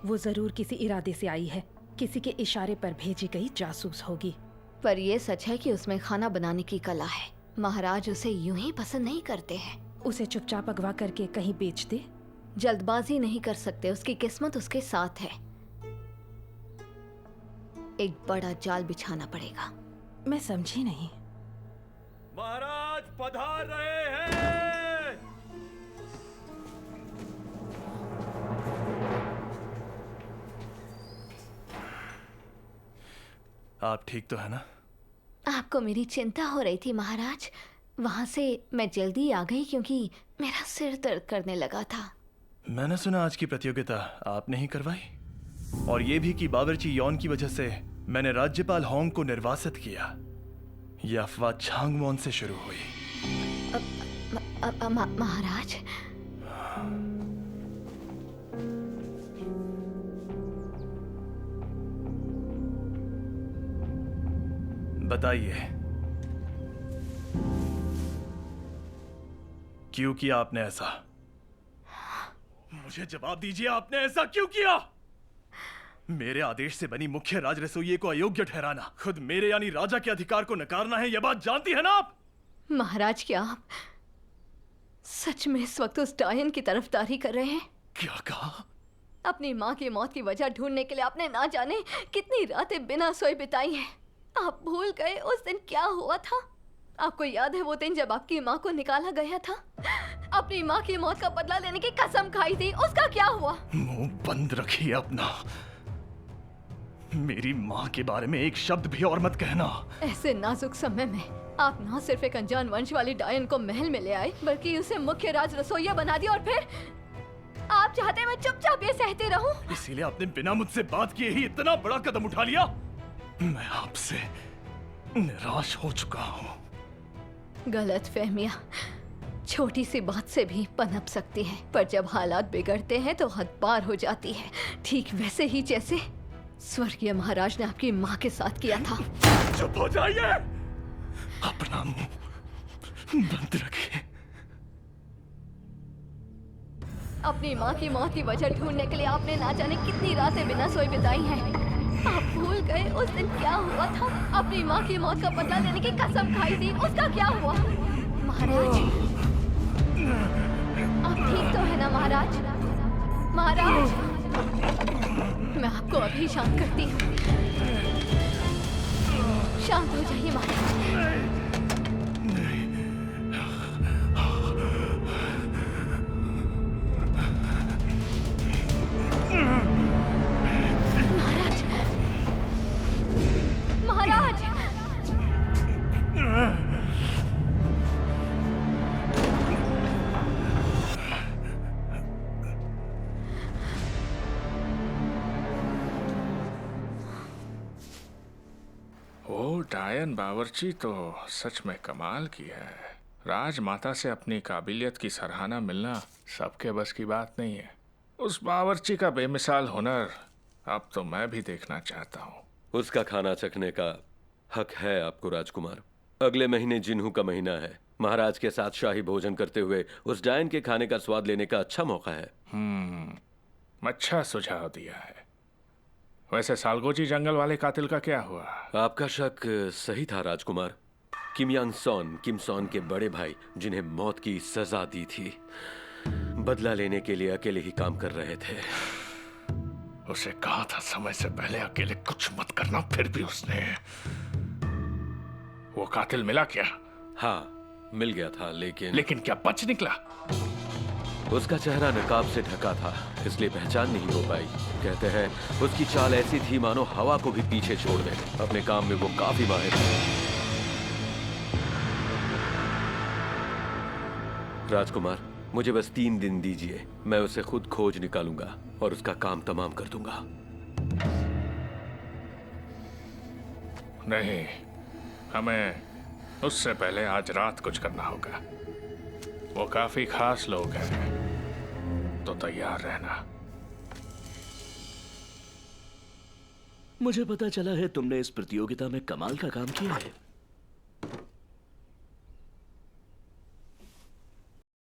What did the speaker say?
वो जरूर किसी इरादे से आई है, किसी के इशारे पर भेजी गई जासूस होगी। पर ये सच है कि उसमें खाना बनाने की कला है। महाराज उसे यूं ही पसंद नहीं करते हैं। उसे चुपचाप अगवा करके कहीं बेच दे। जल्दबाजी नहीं कर सकते, उसकी किस्मत उसके साथ है। एक बड़ा जाल बिछाना पड़ेगा। मैं समझी नहीं। महाराज पधार रहे हैं। आप ठीक तो है ना? आपको मेरी चिंता हो रही थी महाराज। वहां से मैं जल्दी आ गई क्योंकि मेरा सिर दर्द करने लगा था। मैंने सुना आज की प्रतियोगिता आपने ही करवाई, और ये भी कि बावर्ची यौन की वजह से मैंने राज्यपाल होंग को निर्वासित किया। यह अफवाह छांगमोन से शुरू हुई। महाराज, बताइए, क्यों किया आपने ऐसा? मुझे जवाब दीजिए, आपने ऐसा क्यों किया? मेरे आदेश से बनी मुख्य राज रसोइये को अयोग्य ठहराना, खुद मेरे यानी राजा के अधिकार को नकारना है। यह बात जानती है ना आप? महाराज, क्या आप सच में इस वक्त उस डायन की तरफदारी कर रहे हैं? क्या कहा? अपनी माँ की मौत की वजह ढूंढने के लिए आपने ना जाने कितनी रातें बिना सोए बिताई हैं। आप भूल गए उस दिन क्या हुआ था? आपको याद है वो दिन जब आपकी माँ को निकाला गया था? अपनी माँ की मौत का बदला लेने की कसम खाई थी, उसका क्या हुआ? मुंह बंद रखिए अपना। मेरी माँ के बारे में एक शब्द भी और मत कहना। ऐसे नाजुक समय में आप न सिर्फ एक अनजान वंश वाली डायन को महल में ले आए, बल्कि उसे मुख्य राज रसोइया बना दिया। और फिर आप चाहते मैं चुपचाप ये सहते रहूं? इसीलिए आपने बिना मुझसे बात किए ही इतना बड़ा कदम उठा लिया। मैं आपसे निराश हो चुका हूँ। गलतफहमियां छोटी सी बात से भी पनप सकती हैं, पर जब हालात बिगड़ते हैं तो हद पार हो जाती है। ठीक वैसे ही जैसे स्वर्गीय महाराज ने आपकी माँ के साथ किया था। चुप हो जाइए, अपना मुंह बंद रखिए। अपनी माँ की मौत की वजह ढूंढने के लिए आपने ना जाने कितनी रातें बिना सोए बिताई हैं। आप भूल गए उस दिन क्या हुआ था? अपनी माँ की मौत का बदला लेने की कसम खाई थी, उसका क्या हुआ? महाराज, आप ठीक तो है ना महाराज? महाराज, मैं आपको अभी शांत करती हूँ। शांत हो जाइए महाराज। महाराज, वो डायन बावर्ची तो सच में कमाल की है। राजमाता से अपनी काबिलियत की सराहना मिलना सबके बस की बात नहीं है। उस बावर्ची का बेमिसाल हुनर अब तो मैं भी देखना चाहता हूँ। उसका खाना चखने का हक है आपको राजकुमार। अगले महीने जिन्हू का महीना है। महाराज के साथ शाही भोजन करते हुए उस डायन के खाने का स्वाद लेने का अच्छा मौका है। अच्छा सुझाव दिया है। वैसे सालगोजी जंगल वाले कातिल का क्या हुआ? आपका शक सही था राजकुमार। किम सॉन के बड़े भाई, जिन्हें मौत की सजा दी थी, बदला लेने के लिए अकेले ही काम कर रहे थे। उसे कहा था समय से पहले अकेले कुछ मत करना, फिर भी उसने। वो कातिल मिला क्या? हाँ, मिल गया था, लेकिन क्या बच निकला? उसका चेहरा नकाब से ढका था, इसलिए पहचान नहीं हो पाई। कहते हैं उसकी चाल ऐसी थी मानो हवा को भी पीछे छोड़ दे। अपने काम में वो काफी माहिर है। राजकुमार, मुझे बस 3 दिन दीजिए, मैं उसे खुद खोज निकालूंगा और उसका काम तमाम कर दूंगा। नहीं, हमें उससे पहले आज रात कुछ करना होगा। वो काफी खास लोग हैं, तो तैयार रहना। मुझे पता चला है तुमने इस प्रतियोगिता में कमाल का काम किया है।